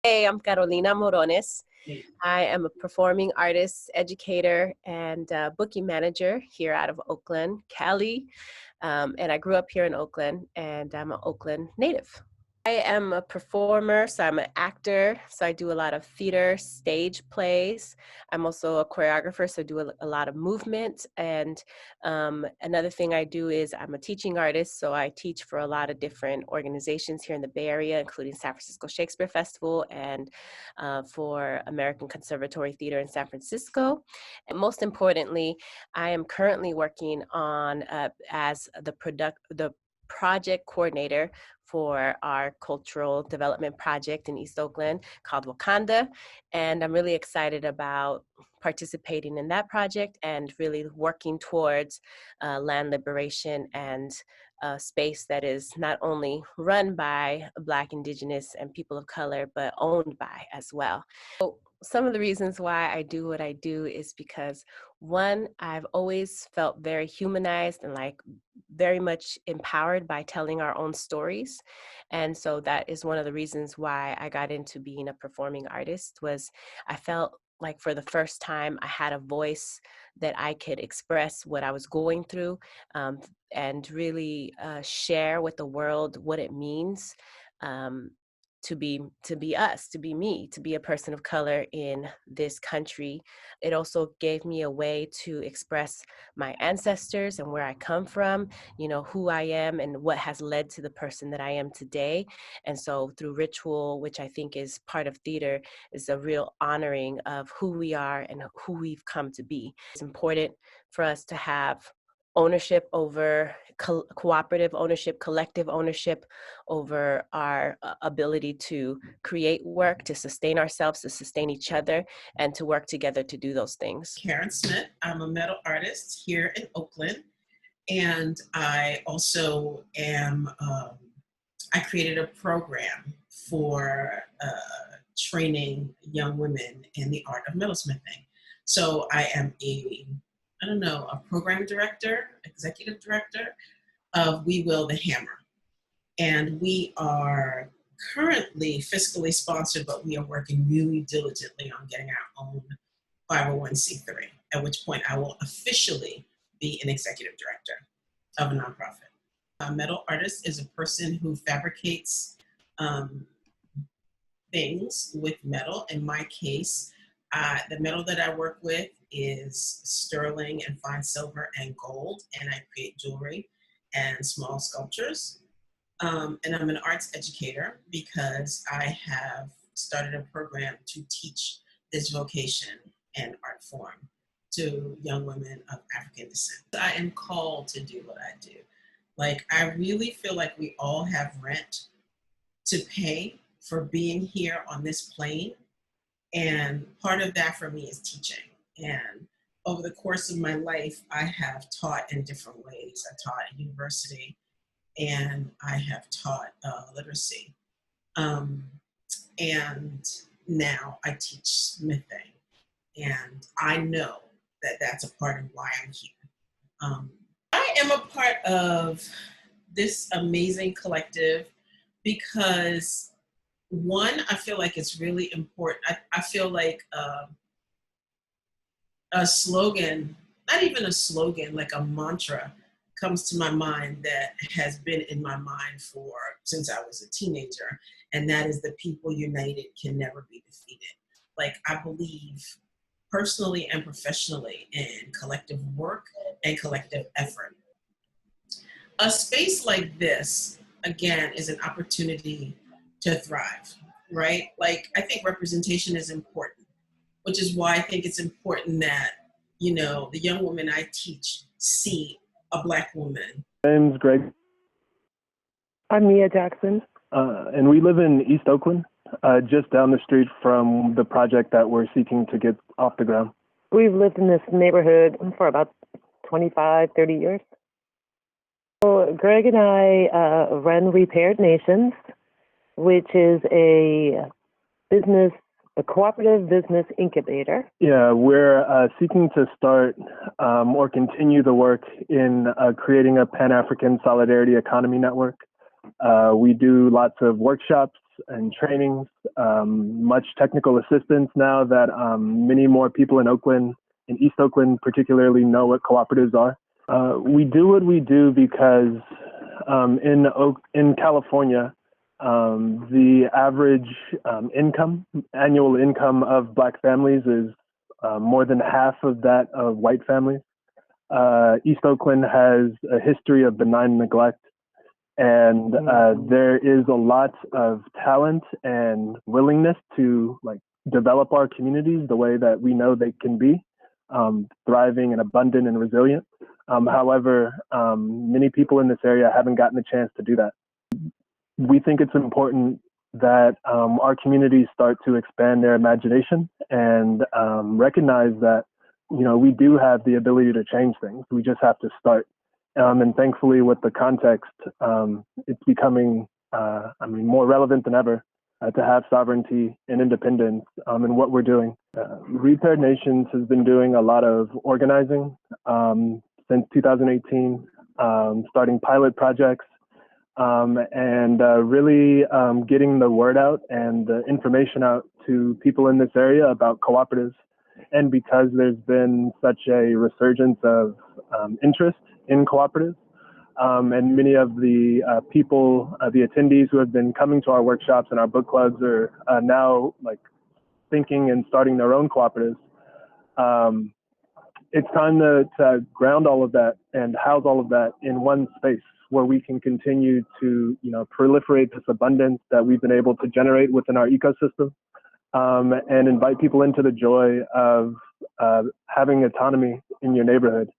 Hey, I'm Carolina Morones. I am a performing artist, educator, and booking manager here out of Oakland, Cali. And I grew up here in Oakland, and I'm an Oakland native. I am a performer, so I'm an actor, so I do a lot of theater, stage plays. I'm also a choreographer, so I do a lot of movement. And another thing I do is I'm a teaching artist, so I teach for a lot of different organizations here in the Bay Area, including San Francisco Shakespeare Festival and for American Conservatory Theater in San Francisco. And most importantly, I am currently working on as the project coordinator for our cultural development project in East Oakland called Oaxxanda. And I'm really excited about participating in that project and really working towards land liberation and a space that is not only run by Black, Indigenous, and people of color, but owned by as well. So some of the reasons why I do what I do is because, one, I've always felt very humanized and like very much empowered by telling our own stories. And so that is one of the reasons why I got into being a performing artist. Was I felt like for the first time I had a voice that I could express what I was going through, and really share with the world what it means to be us, to be me, to be a person of color in this country. It also gave me a way to express my ancestors and where I come from, you know, who I am and what has led to the person that I am today. And so through ritual, which I think is part of theater, is a real honoring of who we are and who we've come to be. It's important for us to have ownership over cooperative ownership, collective ownership over our ability to create work, to sustain ourselves, to sustain each other, and to work together to do those things. Karen Smith, I'm a metal artist here in Oakland, and I also am, I created a program for training young women in the art of metalsmithing. So I am a program director, executive director of We Will the Hammer. And we are currently fiscally sponsored, but we are working really diligently on getting our own 501c3, at which point I will officially be an executive director of a nonprofit. A metal artist is a person who fabricates things with metal. In my case, the metal that I work with is sterling and fine silver and gold, and I create jewelry and small sculptures. And I'm an arts educator because I have started a program to teach this vocation and art form to young women of African descent. I am called to do what I do. Like, I really feel like we all have rent to pay for being here on this plane. And part of that for me is teaching. And over the course of my life, I have taught in different ways. I taught at university, and I have taught literacy. And now I teach smithing. And I know that that's a part of why I'm here. I am a part of this amazing collective because, one, I feel like it's really important. I feel like a slogan, not even a slogan, like a mantra, comes to my mind that has been in my mind since I was a teenager, and that is the people united can never be defeated. Like, I believe personally and professionally in collective work and collective effort. A space like this, again, is an opportunity to thrive, right? Like, I think representation is important, which is why I think it's important that, you know, the young women I teach see a Black woman. My name's Greg. I'm Mia Jackson. And we live in East Oakland, just down the street from the project that we're seeking to get off the ground. We've lived in this neighborhood for about 25, 30 years. So Greg and I run Repaired Nations, which is a cooperative business incubator. Yeah, we're seeking to start or continue the work in creating a Pan-African Solidarity Economy Network. We do lots of workshops and trainings, much technical assistance now that many more people in Oakland, in East Oakland particularly, know what cooperatives are. We do what we do because in California, the average annual income of Black families is more than half of that of white families. East Oakland has a history of benign neglect, and there is a lot of talent and willingness to develop our communities the way that we know they can be, thriving and abundant and resilient. However, many people in this area haven't gotten the chance to do that. We think it's important that our communities start to expand their imagination and recognize that, we do have the ability to change things. We just have to start. And thankfully, with the context, it's becoming, more relevant than ever to have sovereignty and independence in what we're doing. Repaired Nations has been doing a lot of organizing since 2018, starting pilot projects and really getting the word out and the information out to people in this area about cooperatives. And because there's been such a resurgence of interest in cooperatives, and many of the people, the attendees who have been coming to our workshops and our book clubs are now thinking and starting their own cooperatives. It's time to ground all of that and house all of that in one space where we can continue to, proliferate this abundance that we've been able to generate within our ecosystem, and invite people into the joy of having autonomy in your neighborhood